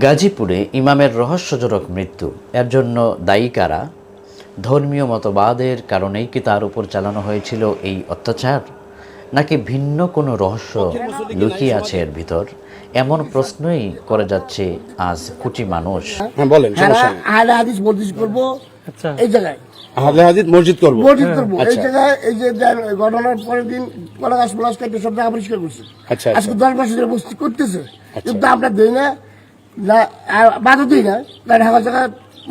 গাজীপুরে ইমামের রহস্যজনক মৃত্যু, এর জন্য দায়ী কারা? ধর্মীয় মতবাদের কারণেই কি তার উপর চালানো হয়েছিল এই অত্যাচার, নাকি ভিন্ন কোনো রহস্য লুকিয়ে আছে এর ভিতর? এমন প্রশ্নই করে যাচ্ছে আজ কোটি মানুষ। হ্যাঁ বলেন, সমস্যা নেই। আহলে হাদিস মসজিদ করবো এই জায়গায়, আহলে হাদিস মসজিদ করবো। মসজিদ করবো এই আচ্ছা। জায়গায়। এই যে ঘটনার পরের দিন কলা গাছ পলাশ কাটে সব জায়গা পরিষ্কার করছে। আচ্ছা, আজকে 10 বছর ধরে বস্তি করতেছে, কিন্তু আমরা দিই না, বাধা দিই না। ঢাকা জায়গা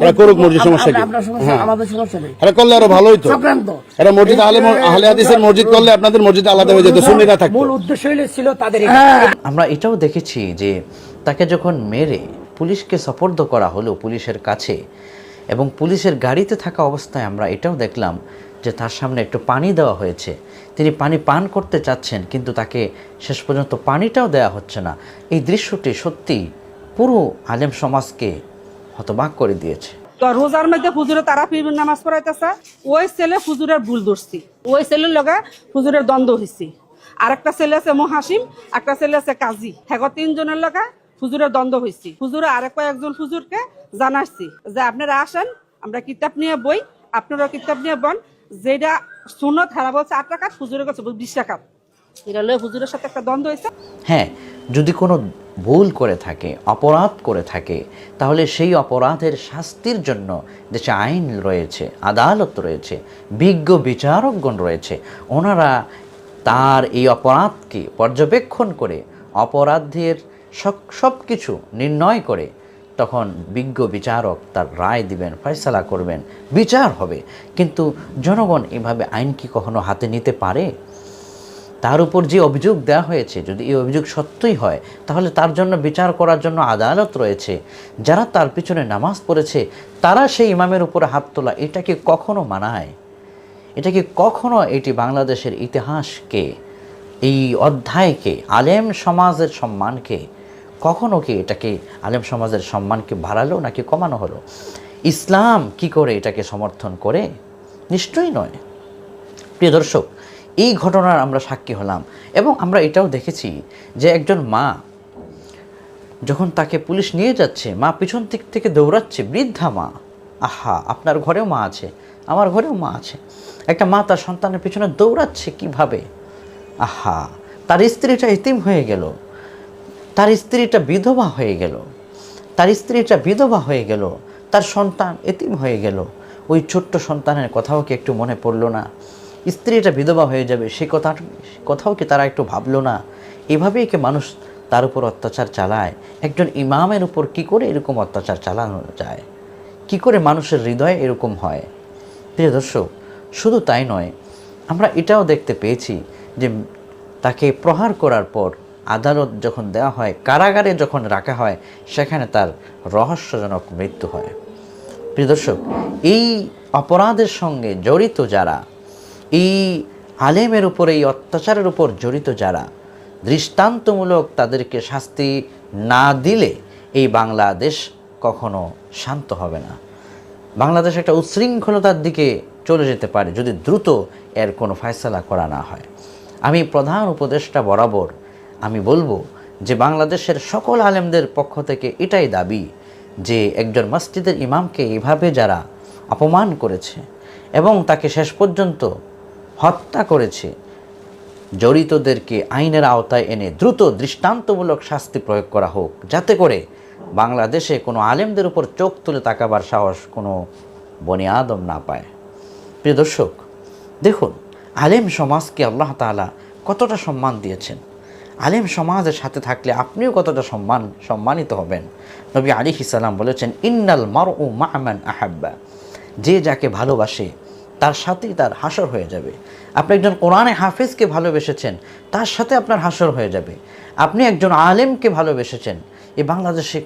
এরা করুক মসজিদ, সমস্যা কি? আপনার সমস্যা, আমাদের সমস্যা নেই। এরা করলে আরো ভালোই তো। সংক্রান্ত এরা মসজিদ আহলে হাদিসের মসজিদ করলে আপনাদের মসজিদ আলাদা হয়ে যেত, সুন্নিরা থাকতো। মূল উদ্দেশ্য ছিল তাদের আমরা এটাও দেখেছি যে তাকে যখন মেরে পুলিশকে সোপর্দ করা হলো পুলিশের কাছে, এবং পুলিশের গাড়িতে থাকা অবস্থায় আমরা এটাও দেখলাম যে তার সামনে একটু পানি দেওয়া হয়েছে। তিনি পানি পান করতে চাচ্ছেন, কিন্তু তাকে শেষ পর্যন্ত পানিটাও দেওয়া হচ্ছে না। এই দৃশ্যটি সত্যি পুরো আলেম সমাজকে হতবাক করে দিয়েছে। তো রোজার মধ্যে হুজুরে তারা ফিরবেন নামাজ পড়াইতেছে, ওই ছেলে হুজুরের ভুল ধরছি, ওই ছেলের লগে হুজুরের দ্বন্দ্ব হয়েছি। আর একটা ছেলে আছে মহাসিম, একটা ছেলে আছে কাজী, হ্যাঁ 3 জনের লগে হুজুরের দ্বন্দ্ব হয়েছি। হুজুরে আর কয়েকজন হুজুরকে জানাচ্ছি যে আপনারা আসেন, আমরা কিতাব নিয়ে বই, আপনারা কিতাব নিয়ে বন, যেটা সুন্নত হারা বলছে 8 টাকা, হুজুরের কাছে 20 টাকা। এটা লয়ে হুজুরের সাথে একটা দ্বন্দ্ব হয়েছে। হ্যাঁ, যদি কোনো ভুল করে থাকে, অপরাধ করে থাকে, তাহলে সেই অপরাধের শাস্তির জন্য দেশে আইন রয়েছে, আদালত রয়েছে, বিজ্ঞ বিচারকগণ রয়েছে। ওনারা তার এই অপরাধকে পর্যবেক্ষণ করে অপরাধের সব কিছু নির্ণয় করে তখন বিজ্ঞ বিচারক তার রায় দিবেন, ফয়সালা করবেন, বিচার হবে। কিন্তু জনগণ এভাবে আইন কি কখনো হাতে নিতে পারে? তার উপর যে অভিযোগ দেওয়া হয়েছে, যদি এই অভিযোগ সত্যই হয়, তাহলে তার জন্য বিচার করার জন্য আদালত রয়েছে। যারা তার পিছনে নামাজ পড়েছে তারা সেই ইমামের উপরে হাত তোলা, এটা কি কখনো মানায়? এটা কি কখনো এটি বাংলাদেশের ইতিহাসকে, এই অধ্যায়কে, আলেম সমাজের সম্মানকে, কখনো কি এটাকে আলেম সমাজের সম্মানকে বাড়ালো নাকি কমানো হলো? ইসলাম কি করে এটাকে সমর্থন করে? নিশ্চয়ই নয়। প্রিয় দর্শক, এই ঘটনার আমরা সাক্ষী হলাম, এবং আমরা এটাও দেখেছি যে একজন মা যখন তাকে পুলিশ নিয়ে যাচ্ছে, মা পিছন দিক থেকে দৌড়াচ্ছে, বৃদ্ধা মা। আহা, আপনার ঘরেও মা আছে, আমার ঘরেও মা আছে। একটা মা তার সন্তানের পিছনে দৌড়াচ্ছে কিভাবে! আহা, তার স্ত্রীটা এতিম হয়ে গেল, তার স্ত্রীটা বিধবা হয়ে গেল, তার সন্তান এতিম হয়ে গেল। ওই ছোট্ট সন্তানের কথাও কি একটু মনে পড়লো না? স্ত্রীটা বিধবা হয়ে যাবে, সে কথাও কি তারা একটু ভাবলো না? এভাবেই কি মানুষ তার উপর অত্যাচার চালায়? একজন ইমামের উপর কি করে এরকম অত্যাচার চালানো যায়? কি করে মানুষের হৃদয়ে এরকম হয়? প্রিয় দর্শক, শুধু তাই নয়, আমরা এটাও দেখতে পেয়েছি যে তাকে প্রহার করার পর আদালত যখন দেওয়া হয়, কারাগারে যখন রাখা হয়, সেখানে তার রহস্যজনক মৃত্যু হয়। প্রিয় দর্শক, এই অপরাধের সঙ্গে জড়িত যারা, এই আলেমের উপর, এই অত্যাচারের উপর জড়িত যারা, দৃষ্টান্তমূলক তাদেরকে শাস্তি না দিলে এই বাংলাদেশ কখনো শান্ত হবে না। বাংলাদেশ একটা উচ্ছৃঙ্খলতার দিকে চলে যেতে পারে যদি দ্রুত এর কোনো ফয়সালা করা না হয়। আমি প্রধান উপদেষ্টা বরাবর আমি বলবো যে বাংলাদেশের সকল আলেমদের পক্ষ থেকে এটাই দাবি যে একজন মসজিদের ইমামকে এভাবে যারা অপমান করেছে এবং তাকে শেষ পর্যন্ত হত্যা করেছে, জড়িতদেরকে আইনের আওতায় এনে দ্রুত দৃষ্টান্তমূলক শাস্তি প্রয়োগ করা হোক, যাতে করে বাংলাদেশে কোনো আলেমদের উপর চোখ তুলে তাকাবার সাহস কোনো বনি আদম না পায়। প্রিয় দর্শক, দেখুন আলেম সমাজকে আল্লাহ তাআলা কতটা সম্মান দিয়েছেন। আলেম সমাজের সাথে থাকলে আপনিও কতটা সম্মানিত হবেন। নবী আলাইহিস সালাম বলেছেন, ইন্নাল মারউ মা মান আহাব্বা, যে যাকে ভালোবাসে তার সাথেই তার হাসর হয়ে যাবে। আপনি একজন কোরআনে হাফেজকে ভালোবেসেছেন, তার সাথে আপনার হাসর হয়ে যাবে। আপনি একজন আলেমকে ভালোবেসেছেন, এই বাংলাদেশে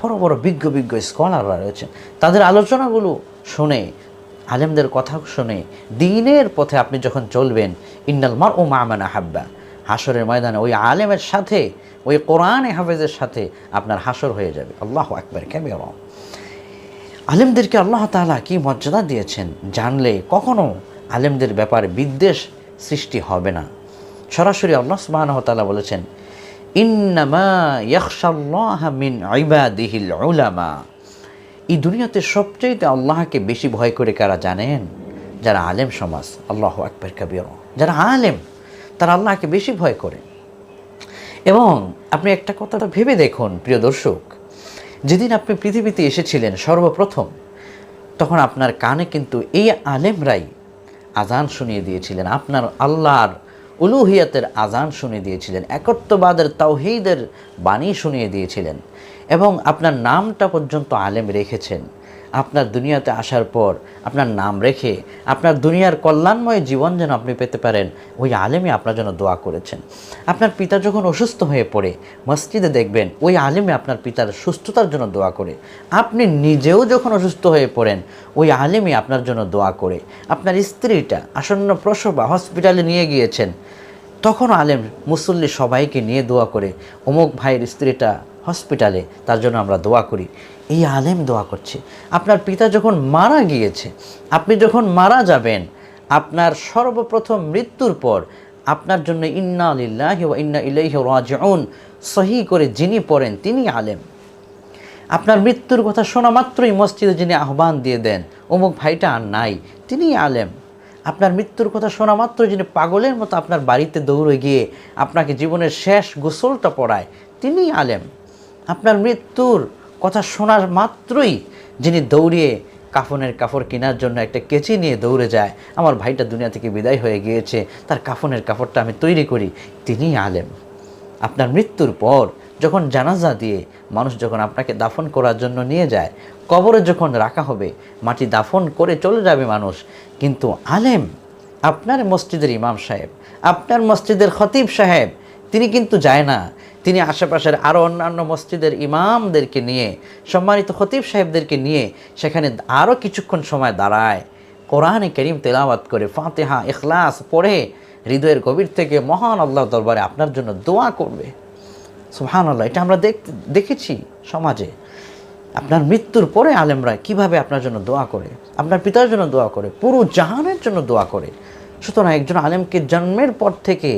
বড় বড় বিজ্ঞ স্কলাররা রয়েছেন, তাদের আলোচনাগুলো শুনে, আলেমদের কথা শুনে দ্বীনের পথে আপনি যখন চলবেন, ইন্নাল মারউ মা মান আহাব্বা, হাসরের ময়দানে ওই আলেমের সাথে, ওই কোরআনে হাফেজের সাথে আপনার হাসর হয়ে যাবে। আল্লাহু আকবার কাবীরা। আলেমদেরকে আল্লাহ তাআলা কি মর্যাদা দিয়েছেন জানলে কখনো আলেমদের ব্যাপারে বিদ্বেষ সৃষ্টি হবে না। সরাসরি আল্লাহ সুবহানাহু ওয়া তাআলা বলেছেন, ইন্নামা ইয়াখশাল্লাহা মিন ইবাদিহিল উলামা। এই দুনিয়াতে সবচাইতে আল্লাহকে বেশি ভয় করে কারা জানেন? যারা আলেম সমাজ। আল্লাহু আকবার কাবীরা। যারা আলেম তারা আল্লাহকে বেশি ভয় করে। এবং আপনি একটা কথা ভেবে দেখুন প্রিয় দর্শক, যেদিন আপনি পৃথিবীতে এসেছিলেন সর্বপ্রথম, তখন আপনার কানে কিন্তু এই আলেমরাই আজান শুনিয়ে দিয়েছিলেন, আপনার আল্লাহর উলুহিয়াতের আজান শুনিয়ে দিয়েছিলেন, একত্ববাদের তাওহীদের বাণী শুনিয়ে দিয়েছিলেন, এবং আপনার নামটা পর্যন্ত আলেম রেখেছেন। আপনার দুনিয়াতে আসার পর আপনার নাম রেখে আপনার দুনিয়ার কল্যাণময় জীবন যেন আপনি পেতে পারেন, ওই আলেমই আপনার জন্য দোয়া করেছেন। আপনার পিতা যখন অসুস্থ হয়ে পড়ে মসজিদে দেখবেন ওই আলেমে আপনার পিতার সুস্থতার জন্য দোয়া করে। আপনি নিজেও যখন অসুস্থ হয়ে পড়েন ওই আলেমই আপনার জন্য দোয়া করে। আপনার স্ত্রীটা আসন্ন প্রসবা হসপিটালে নিয়ে গিয়েছেন, তখন আলেম মুসল্লি সবাইকে নিয়ে দোয়া করে, অমুক ভাইয়ের স্ত্রীটা হসপিটালে, তার জন্য আমরা দোয়া করি। এই আলেম দোয়া করছে। আপনার পিতা যখন মারা গিয়েছে, আপনি যখন মারা যাবেন, আপনার সর্বপ্রথম মৃত্যুর পর আপনার জন্য ইন্না লিল্লাহি ওয়া ইন্না ইলাইহি রাজিউন সহি করে যিনি পড়েন তিনি আলেম। আপনার মৃত্যুর কথা শোনা মাত্রই মসজিদে যিনি আহ্বান দিয়ে দেন, অমুক ভাইটা আর নাই, তিনিই আলেম। আপনার মৃত্যুর কথা শোনা মাত্র যিনি পাগলের মতো আপনার বাড়িতে দৌড়ে গিয়ে আপনাকে জীবনের শেষ গোসলটা পড়ায়, তিনিই আলেম। আপনার মৃত্যুর কথা শোনার মাত্রই যিনি দৌড়িয়ে কাফনের কাপড় কেনার জন্য একটা কেচি নিয়ে দৌড়ে যায়, আমার ভাইটা দুনিয়া থেকে বিদায় হয়ে গিয়েছে, তার কাফনের কাপড়টা আমি তৈরি করি, তিনিই আলেম। আপনার মৃত্যুর পর যখন জানাজা দিয়ে মানুষ যখন আপনাকে দাফন করার জন্য নিয়ে যায়, কবরে যখন রাখা হবে, মাটি দাফন করে চলে যাবে মানুষ, কিন্তু আলেম, আপনার মসজিদের ইমাম সাহেব, আপনার মসজিদের খতিব সাহেব, তিনি কিন্তু যায় না। তিনি আশেপাশের আরও অন্যান্য মসজিদের ইমামদেরকে নিয়ে, সম্মানিত খতিব সাহেবদেরকে নিয়ে সেখানে আরও কিছুক্ষণ সময় দাঁড়ায়, কোরআনে কারীম তেলাওয়াত করে, ফাতিহা ইখলাস পড়ে হৃদয়ের গভীর থেকে মহান আল্লাহ দরবারে আপনার জন্য দোয়া করবে। সুবহানাল্লাহ, এটা আমরা দেখেছি সমাজে। আপনার মৃত্যুর পরে আলেমরা কিভাবে আপনার জন্য দোয়া করে, আপনার পিতার জন্য দোয়া করে, পুরো জাহানের জন্য দোয়া করে। সুতরাং একজন আলেমকে জন্মের পর থেকে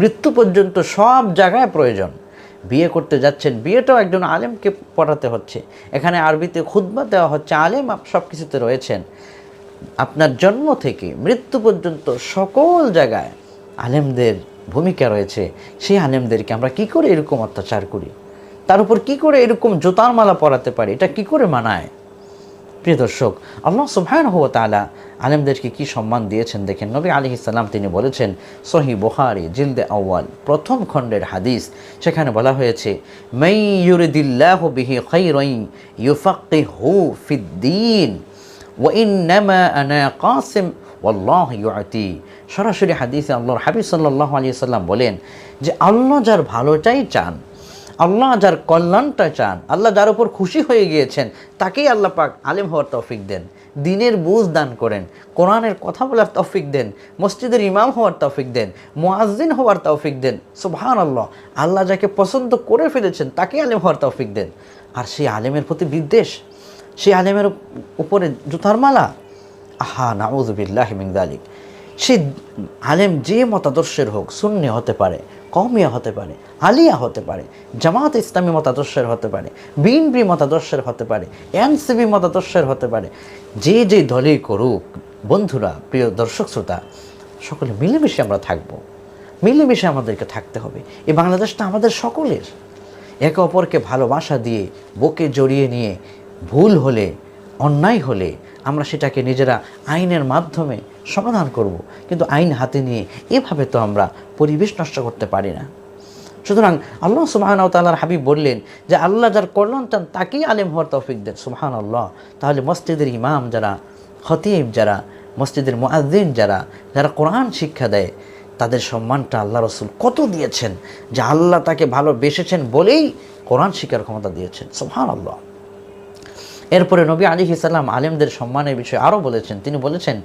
মৃত্যু পর্যন্ত সব জায়গায় প্রয়োজন। বিয়ে করতে যাচ্ছেন, বিয়েটাও একজন আলেমকে পড়াতে হচ্ছে। এখানে আরবিতে খুতবা দেওয়া হচ্ছে, আলেম সব কিছুতে রয়েছেন। আপনার জন্ম থেকে মৃত্যু পর্যন্ত সকল জায়গায় আলেমদের ভূমিকা রয়েছে। সেই আলেমদেরকে আমরা কি করে এরকম অত্যাচার করি, তার উপর কী করে এরকম জোতার মালা পরাতে পারি, এটা কি করে মানায়? প্রিয় দর্শক, আল্লাহ সুবহানাহু ওয়া তাআলা আলেমদেরকে কি সম্মান দিয়েছেন দেখেন। নবী আলাইহিস সালাম তিনি বলেছেন, সহিহ বুখারী জিলদে আউয়াল প্রথম খণ্ডের হাদিস, সেখানে বলা হয়েছে, মান ইউরিদিল্লাহু বিহি খায়রান ইউফাক্কিহু ফিদ্দীন ওয়া ইন্নামা আনা কাসিম ওয়াল্লাহু ইউতি। সরাসরি হাদিসে আল্লাহর হাবিব সাল্লাল্লাহু আলাইহি সাল্লাম বলেন যে আল্লাহ যার ভালোটাই চান, আল্লাহ যার কল্যাণটা চান, আল্লাহ যার উপর খুশি হয়ে গিয়েছেন, তাকেই আল্লাহ পাক আলেম হওয়ার তৌফিক দেন, দ্বীনের বুঝ দান করেন, কোরআনের কথা বলার তৌফিক দেন, মসজিদের ইমাম হওয়ার তৌফিক দেন, মুয়াজ্জিন হওয়ার তৌফিক দেন। সুবহানাল্লাহ, আল্লাহ যাকে পছন্দ করে ফেলেছেন তাকেই আলেম হওয়ার তৌফিক দেন। আর সেই আলেমের প্রতি বিদ্বেষ, সেই আলেমের উপরে জুতার মালা, আহা নাউযু বিল্লাহি মিন যালিক। সে আলেম যে মতাদর্শের হোক, সুন্নি হতে পারে, কওমিয়া হতে পারে, আলিয়া হতে পারে, জামাত ইসলামী মতাদর্শের হতে পারে, বিএনপি মতাদর্শের হতে পারে, এনসিপি মতাদর্শের হতে পারে, যে যে দলই করুক, বন্ধুরা, প্রিয় দর্শক শ্রোতা, সকলে মিলেমিশে আমরা থাকব, মিলেমিশে আমাদেরকে থাকতে হবে। এই বাংলাদেশটা আমাদের সকলের। একে অপরকে ভালোবাসা দিয়ে বুকে জড়িয়ে নিয়ে, ভুল হলে, অন্যায় হলে আমরা সেটাকে নিজেরা আইনের মাধ্যমে সমাধান করব, কিন্তু আইন হাতে নিয়ে এভাবে তো আমরা পরিবেশ নষ্ট করতে পারি না। সুতরাং আল্লাহ সুবহানাহু ওয়া তাআলার হাবিব বললেন যে আল্লাহ যার কল্যাণ চান তাকেই আলেম হওয়ার তৌফিক দেন। সুবহানাল্লাহ। তাহলে মসজিদের ইমাম যারা, খতিব যারা, মসজিদের মুয়াজ্জিন যারা, যারা কোরআন শিক্ষা দেয়, তাদের সম্মানটা আল্লাহ রসুল কত দিয়েছেন, যে আল্লাহ তাকে ভালোবেসেছেন বলেই কোরআন শিক্ষার ক্ষমতা দিয়েছেন। সুবহানাল্লাহ। এরপরে নবী আলাইহিস সালাম আলেমদের সম্মানের বিষয়ে আরও বলেছেন। তিনি বলেছেন,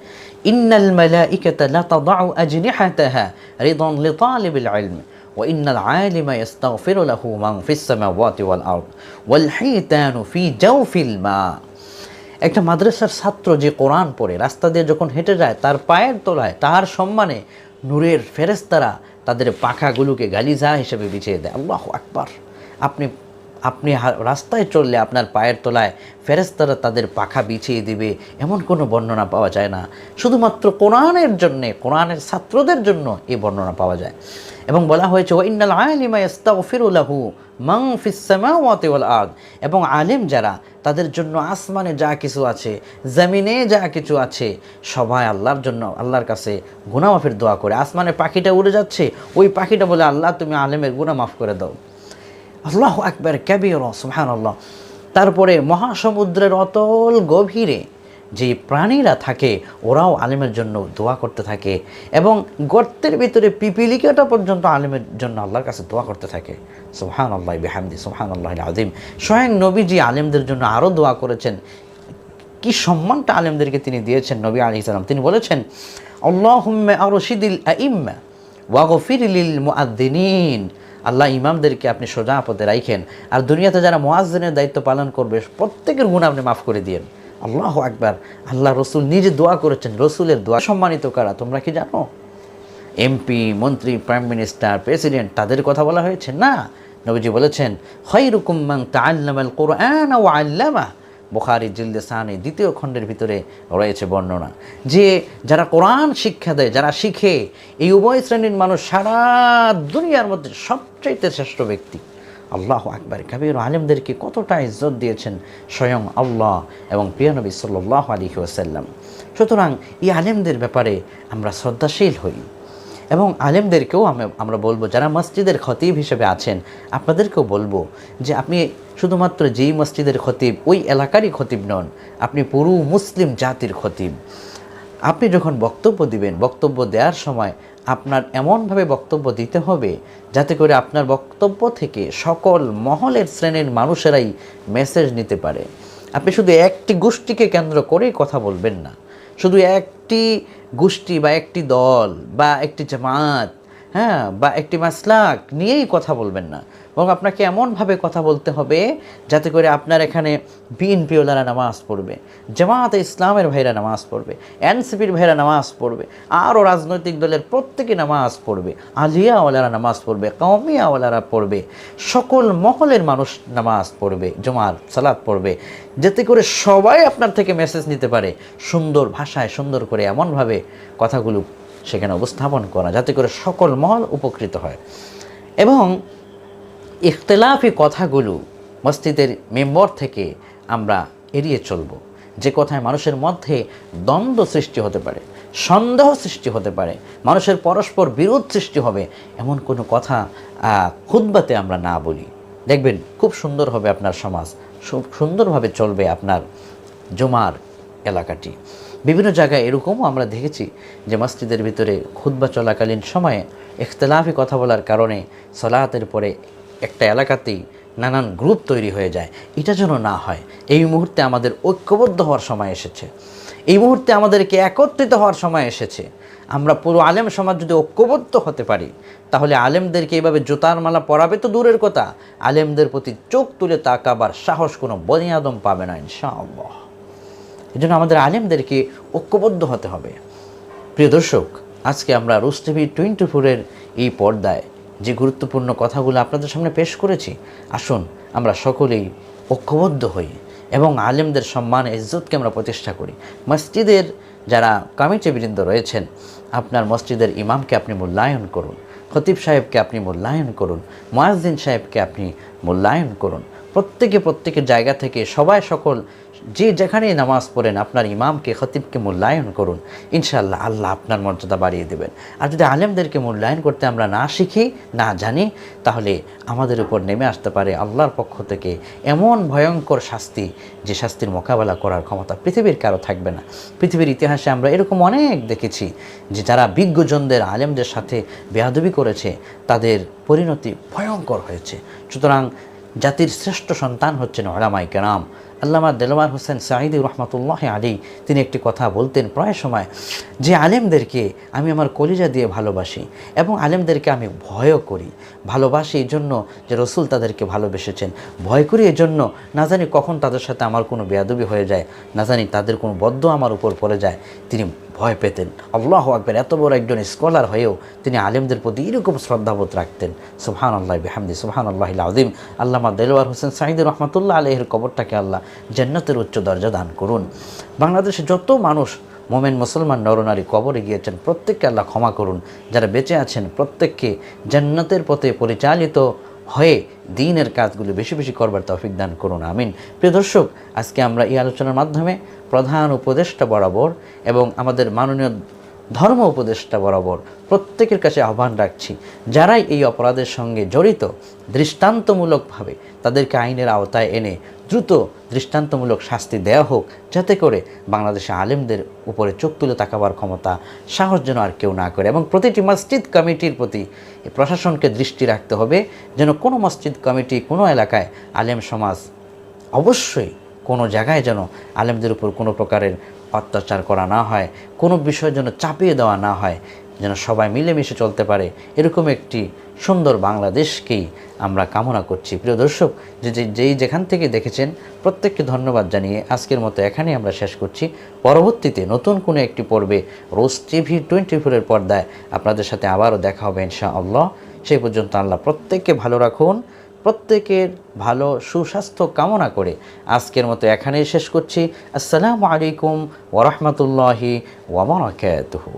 ইন্নাল মালাইকাতা লা তাদাউ আজনিহাতাহা রিদান লিতালিবিল ইলম ওয়া ইন্নাল আলিমা ইস্তাগফিরু লাহু মান ফিস সামাওয়াতি ওয়াল আরদ ওয়াল হাইতানু ফি জাওফিল মা। একটা মাদ্রাসার ছাত্র যে কোরআন পড়ে রাস্তা দিয়ে যখন হেঁটে যায়, তার পায়ের তলায়, তার সম্মানে নূরের ফেরেশতারা তাদের পাখাগুলোকে গালিজা হিসেবে বিছিয়ে দেয়। আল্লাহু আকবার। আপনি আপনি রাস্তায় চললে আপনার পায়ের তলায় ফেরেশতারা তাদের পাখা বিছিয়ে দিবে, এমন কোনো বর্ণনা পাওয়া যায় না। শুধুমাত্র কোরআনের জন্যে, কোরআনের ছাত্রদের জন্য এই বর্ণনা পাওয়া যায়। এবং বলা হয়েছে ওয়া ইন্নাল আলিমা ইস্তাগফিরু লাহু মান ফিস সামাওয়াতি ওয়াল আরদ, এবং আলেম যারা, তাদের জন্য আসমানে যা কিছু আছে, জমিনে যা কিছু আছে, সবাই আল্লাহর জন্য, আল্লাহর কাছে গুনাহ মাফের দোয়া করে। আসমানে পাখিটা উড়ে যাচ্ছে, ওই পাখিটা বলে আল্লাহ তুমি আলেমের গুনাহ মাফ করে দাও। আল্লাহু আকবার কাবীরা, সুবহানাল্লাহ। তারপরে মহাসমুদ্রের অতল গভীরে যে প্রাণীরা থাকে, ওরাও আলেমের জন্য দোয়া করতে থাকে, এবং গর্তের ভিতরে পিপিলিকাটা পর্যন্ত আলেমের জন্য আল্লাহর কাছে দোয়া করতে থাকে। সুবহানাল্লাহি বিহামদি, সুবহানাল্লাহিল আযীম। স্বয়ং নবীজি আলেমদের জন্য আরও দোয়া করেছেন। কি সম্মানটা আলেমদেরকে তিনি দিয়েছেন নবী আলাইহিস সালাম। তিনি বলেছেন আল্লাহুম্মা আরশিদিল আইম্মা ওয়াগফির লিল মুআদ্দিনিন, আল্লাহ ইমামদেরকে আপনি সোজা পথে রাখেন, আর দুনিয়াতে যারা মুয়াজ্জিনের দায়িত্ব পালন করবে প্রত্যেকের গুনাহ আপনি মাফ করে দিয়েন। আল্লাহু আকবার। আল্লাহ রসুল নিজে দোয়া করেছেন। রসুলের দোয়া সম্মানিত কারা তোমরা কি জানো? এমপি, মন্ত্রী, প্রাইম মিনিস্টার, প্রেসিডেন্ট, তাদের কথা বলা হয়েছে না। নবীজি বলেছেন খায়রুকুম মান তাআল্লামাল কুরআন ওয়া আল্লামা। বুখারী জিলদে সানি 2য় খণ্ডের ভিতরে রয়েছে বর্ণনা যে যারা কোরআন শিক্ষা দেয়, যারা শিখে, এই উভয় শ্রেণীর মানুষ সারা দুনিয়ার মধ্যে সবচাইতে শ্রেষ্ঠ ব্যক্তি। আল্লাহু আকবার কাবীর। আলেমদেরকে কতটা ইজ্জত দিয়েছেন স্বয়ং আল্লাহ এবং প্রিয় নবী সাল্লাল্লাহু আলাইহি ওয়াসাল্লাম। সুতরাং এই আলেমদের ব্যাপারে আমরা শ্রদ্ধাশীল হই, এবং আলেমদেরকেও আমরা বলবো, যারা মসজিদের খতিব হিসেবে আছেন আপনাদেরকেও বলবো যে আপনি শুধুমাত্র যেই মসজিদের খতিব, ওই এলাকারই খতিব নন, আপনি পুরো মুসলিম জাতির খতিব। আপনি যখন বক্তব্য দিবেন, বক্তব্য দেওয়ার সময় আপনার এমনভাবে বক্তব্য দিতে হবে যাতে করে আপনার বক্তব্য থেকে সকল মহলের শ্রেণীর মানুষেরাই মেসেজ নিতে পারে। আপনি শুধু একটি গোষ্ঠীকে কেন্দ্র করেই কথা বলবেন না, শুধু একটি গোষ্ঠী বা একটি দল বা একটি জামাত, বা একটি মাসলাক নিয়েই কথা বলবেন না, বরং আপনাকে এমনভাবে কথা বলতে হবে যাতে করে আপনার এখানে বিএনপিওয়ালারা নামাজ পড়বে, জামাতে ইসলামের ভাইরা নামাজ পড়বে, এনসিপির ভাইরা নামাজ পড়বে, আরও রাজনৈতিক দলের প্রত্যেকে নামাজ পড়বে, আলিয়াওয়ালারা নামাজ পড়বে, কওমিয়াওয়ালারা পড়বে, সকল মহলের মানুষ নামাজ পড়বে, জুমার সালাত পড়বে, যাতে করে সবাই আপনার থেকে মেসেজ নিতে পারে। সুন্দর ভাষায় সুন্দর করে এমনভাবে কথাগুলো সেখানে উপস্থাপন করা যাতে করে সকল মহল উপকৃত হয়। এবং ইখতিলাফি কথাগুলো মসজিদের মেম্বর থেকে আমরা এড়িয়ে চলব। যে কথায় মানুষের মধ্যে দ্বন্দ্ব সৃষ্টি হতে পারে, সন্দেহ সৃষ্টি হতে পারে, মানুষের পরস্পর বিরোধ সৃষ্টি হবে, এমন কোনো কথা খুতবাতে আমরা না বলি। দেখবেন খুব সুন্দর হবে আপনার সমাজ, খুব সুন্দরভাবে চলবে আপনার জুমার এলাকাটি। বিভিন্ন জায়গায় এরকমও আমরা দেখেছি যে মসজিদের ভিতরে খুতবা চলাকালীন সময়ে ইখতিলাফি কথা বলার কারণে সালাতের পরে একটা এলাকাতেই নানান গ্রুপ তৈরি হয়ে যায়। এটা যেন না হয়। এই মুহূর্তে আমাদের ঐক্যবদ্ধ হওয়ার সময় এসেছে, এই মুহূর্তে আমাদেরকে একত্রিত হওয়ার সময় এসেছে। আমরা পুরো আলেম সমাজ যদি ঐক্যবদ্ধ হতে পারি, তাহলে আলেমদেরকে এইভাবে জুতার মালা পরাবে তো দূরের কথা, আলেমদের প্রতি চোখ তুলে তাকাবার সাহস কোনো বনি আদম পাবে না ইনশাআল্লাহ। এই জন্য আমাদের আলেমদেরকে ঐক্যবদ্ধ হতে হবে। প্রিয় দর্শক, আজকে আমরা রুশ টিভি 24-এর এই পর্দায় যে গুরুত্বপূর্ণ কথাগুলো আপনাদের সামনে পেশ করেছি, আসুন আমরা সকলেই ঐক্যবদ্ধ হই এবং আলেমদের সম্মান ইজ্জতকে আমরা প্রতিষ্ঠা করি। মসজিদের যারা কমিটিবৃন্দ রয়েছেন, আপনার মসজিদের ইমামকে আপনি মূল্যায়ন করুন, খতিব সাহেবকে আপনি মূল্যায়ন করুন, মুয়াজ্জিন সাহেবকে আপনি মূল্যায়ন করুন। প্রত্যেকের জায়গা থেকে সবাই সকল যে যেখানেই নামাজ পড়েন আপনার ইমামকে, খতিবকে মূল্যায়ন করুন। ইনশাআল্লাহ আল্লাহ আপনার মর্যাদা বাড়িয়ে দেবেন। আর যদি আলেমদেরকে মূল্যায়ন করতে আমরা না শিখি, না জানি, তাহলে আমাদের উপর নেমে আসতে পারে আল্লাহর পক্ষ থেকে এমন ভয়ঙ্কর শাস্তি, যে শাস্তির মোকাবেলা করার ক্ষমতা পৃথিবীর কারো থাকবে না। পৃথিবীর ইতিহাসে আমরা এরকম অনেক দেখেছি যে যারা বিজ্ঞজনদের, আলেমদের সাথে বেয়াদবি করেছে, তাদের পরিণতি ভয়ঙ্কর হয়েছে। সুতরাং জাতির শ্রেষ্ঠ সন্তান হচ্ছেন উলামায়ে কেরাম। আল্লামা দেলোয়ার হোসেন সাঈদী রহমতুল্লাহ আলী তিনি একটি কথা বলতেন প্রায় সময়, যে আলেমদেরকে আমি আমার কলিজা দিয়ে ভালোবাসি এবং আলেমদেরকে আমি ভয়ও করি। ভালোবাসি এই জন্য যে রসুল তাদেরকে ভালোবেসেছেন, ভয় করি এই জন্য না জানি কখন তাদের সাথে আমার কোনো বেয়াদবি হয়ে যায়, না জানি তাদের কোনো বদ্ধ আমার উপর পড়ে যায়, তিনি ভয় পেতেন। আল্লাহু আকবার, এত বড় একজন স্কলার হয়েও তিনি আলেমদের প্রতি এরকম শ্রদ্ধাবোধ রাখতেন। সুবহানাল্লাহ বিহামদি, সুবহানাল্লাহিল আযীম। আল্লামা দেলোয়ার হোসেন সাঈদী রহমাতুল্লাহ আলাইহির কবরটাকে আল্লাহ জান্নাতের উচ্চ দরজা দান করুন। বাংলাদেশে যত মানুষ মোমেন মুসলমান নরনারী কবরে গিয়েছেন প্রত্যেককে আল্লাহ ক্ষমা করুন। যারা বেঁচে আছেন প্রত্যেককে জান্নাতের পথে পরিচালিত হয়ে দ্বীনের কাজগুলো বেশি বেশি করবার তৌফিক দান করুন, আমিন। প্রিয় দর্শক, আজকে আমরা এই আলোচনার মাধ্যমে প্রধান উপদেষ্টা বরাবর এবং আমাদের মাননীয় ধর্ম উপদেষ্টা বরাবর প্রত্যেকের কাছে আহ্বান রাখছি, যারাই এই অপরাধের সঙ্গে জড়িত দৃষ্টান্তমূলকভাবে তাদেরকে আইনের আওতায় এনে দ্রুত দৃষ্টান্তমূলক শাস্তি দেওয়া হোক, যাতে করে বাংলাদেশে আলেমদের উপরে চোখ তুলে তাকাবার ক্ষমতা সাহস যেন আর কেউ না করে। এবং প্রতিটি মসজিদ কমিটির প্রতি প্রশাসনকে দৃষ্টি রাখতে হবে যেন কোনো মসজিদ কমিটি কোনো এলাকায় আলেম সমাজ অবশ্যই কোনো জায়গায় যেন আলেমদের উপর কোনো প্রকারের অত্যাচার করা না হয়, কোনো বিষয় যেন চাপিয়ে দেওয়া না হয়, যেন সবাই মিলেমিশে চলতে পারে, এরকম একটি সুন্দর বাংলাদেশকেই আমরা কামনা করছি। প্রিয় দর্শক, যেই যেখান থেকে দেখেছেন প্রত্যেককে ধন্যবাদ জানিয়ে আজকের মতো এখানেই আমরা শেষ করছি। পরবর্তীতে নতুন কোনো একটি পর্বে রোজ টিভি 24-এর পর্দায় আপনাদের সাথে আবারও দেখা হবে ইনশাআল্লাহ। সেই পর্যন্ত আল্লাহ প্রত্যেককে ভালো রাখুন, প্রত্যেকের ভালো সুস্বাস্থ্য কামনা করে আজকের মতো এখানেই শেষ করছি। আসসালামু আলাইকুম ওয়া রাহমাতুল্লাহি ওয়া বারাকাতুহু।